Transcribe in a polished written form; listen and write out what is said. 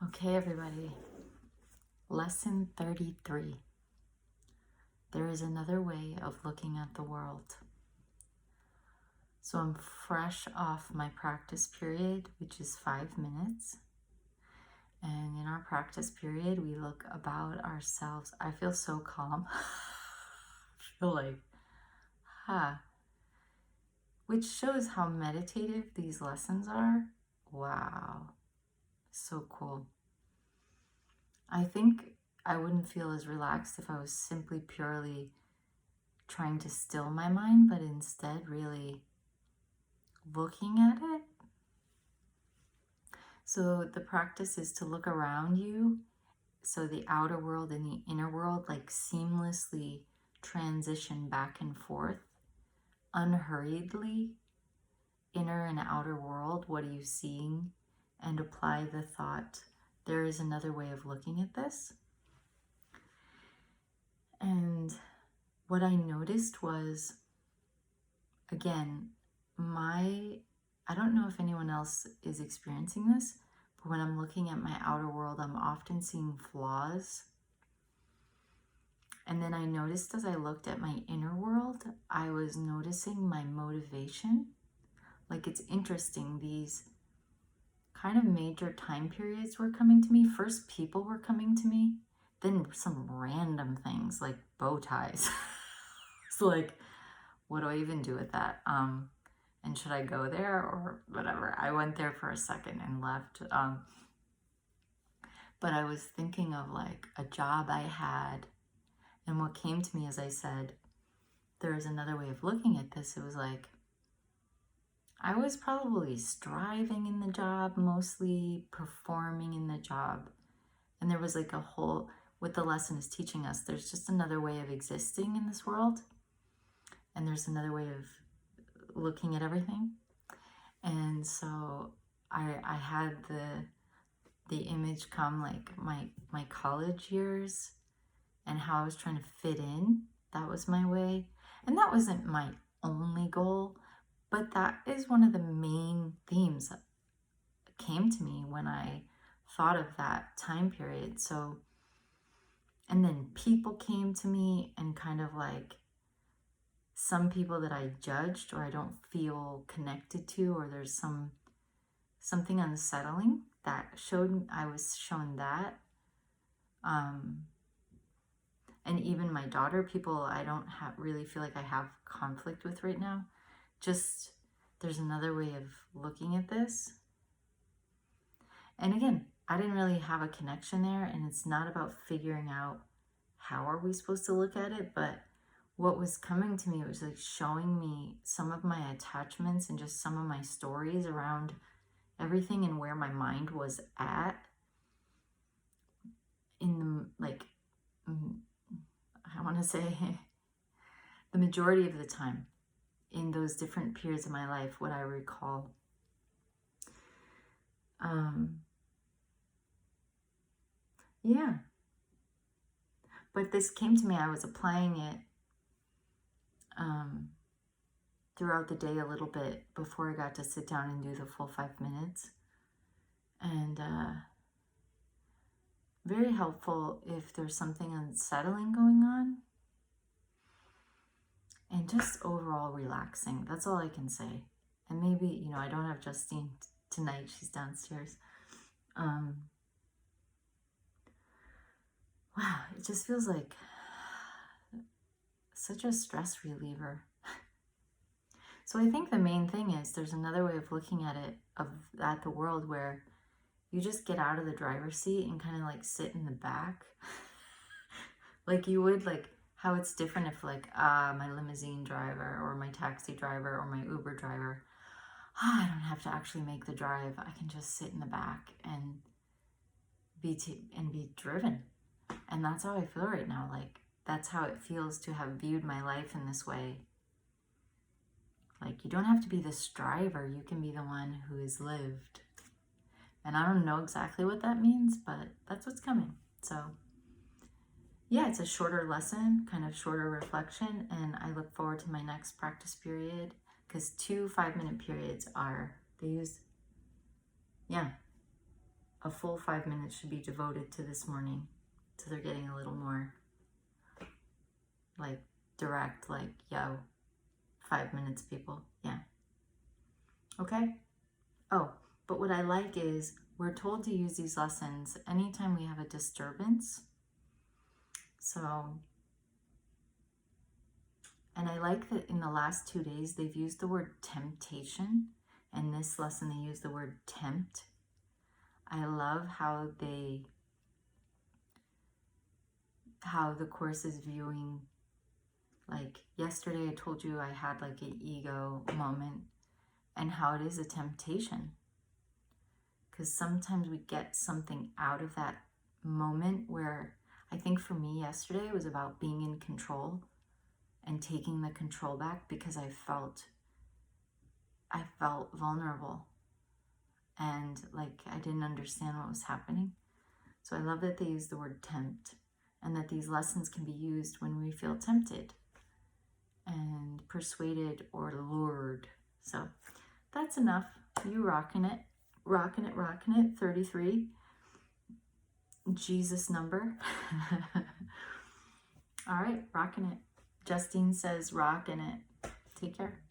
Okay, everybody. Lesson 33. There is another way of looking at the world. So I'm fresh off my practice period, which is 5 minutes. And in our practice period, we look about ourselves. I feel so calm. I feel like, which shows how meditative these lessons are. Wow, so cool. I think I wouldn't feel as relaxed if I was simply purely trying to still my mind, but instead really looking at it. So the practice is to look around you, so the outer world and the inner world like seamlessly transition back and forth, unhurriedly. Inner and outer world, what are you seeing? And apply the thought, there is another way of looking at this. And what I noticed was, again, I don't know if anyone else is experiencing this, but when I'm looking at my outer world, I'm often seeing flaws. And then I noticed as I looked at my inner world, I was noticing my motivation. Like, it's interesting, these kind of major time periods were coming to me. First, people were coming to me, then some random things like bow ties. It's like, what do I even do with that? And should I go there or whatever? I went there for a second and left. But I was thinking of like a job I had, and what came to me as I said, there is another way of looking at this. It was like, I was probably striving in the job, mostly performing in the job. And there was like a whole, what the lesson is teaching us, there's just another way of existing in this world. And there's another way of looking at everything. And so I had the image come, like my college years and how I was trying to fit in. That was my way. And that wasn't my only goal, but that is one of the main themes that came to me when I thought of that time period. So, and then people came to me, and kind of like some people that I judged or I don't feel connected to, or there's something unsettling that I was shown that. And even my daughter, people I don't really feel like I have conflict with right now. Just, there's another way of looking at this. And again, I didn't really have a connection there, and it's not about figuring out how are we supposed to look at it, but what was coming to me was like showing me some of my attachments and just some of my stories around everything and where my mind was at in the, like, I want to say the majority of the time in those different periods of my life, what I recall. Yeah. But this came to me, I was applying it throughout the day a little bit before I got to sit down and do the full 5 minutes. And very helpful if there's something unsettling going on. And just overall relaxing. That's all I can say. And maybe, I don't have Justine tonight. She's downstairs. Wow, it just feels like such a stress reliever. So I think the main thing is there's another way of looking at it, at the world, where you just get out of the driver's seat and kind of like sit in the back. Like you would, like how it's different if like my limousine driver or my taxi driver or my Uber driver, I don't have to actually make the drive. I can just sit in the back and be driven. And that's how I feel right now. Like, that's how it feels to have viewed my life in this way. Like, you don't have to be the striver. You can be the one who is lived. And I don't know exactly what that means, but that's what's coming. So, yeah, it's a shorter lesson, kind of shorter reflection. And I look forward to my next practice period, because 2 5-minute periods are, they use, yeah. a full 5 minutes should be devoted to this morning. So they're getting a little more like direct, like, yo, 5 minutes, people. Yeah. Okay. Oh, but what I like is we're told to use these lessons anytime we have a disturbance. So, and I like that in the last 2 days, they've used the word temptation. And this lesson, they use the word tempt. I love how the Course is viewing, like yesterday I told you I had like an ego moment, and how it is a temptation. Because sometimes we get something out of that moment where, I think for me yesterday it was about being in control and taking the control back, because I felt vulnerable and like I didn't understand what was happening. So I love that they use the word tempt, and that these lessons can be used when we feel tempted and persuaded or lured. So that's enough. You rocking it, rocking it, rocking it. 33, Jesus number. All right, rocking it. Justine says rocking it. Take care.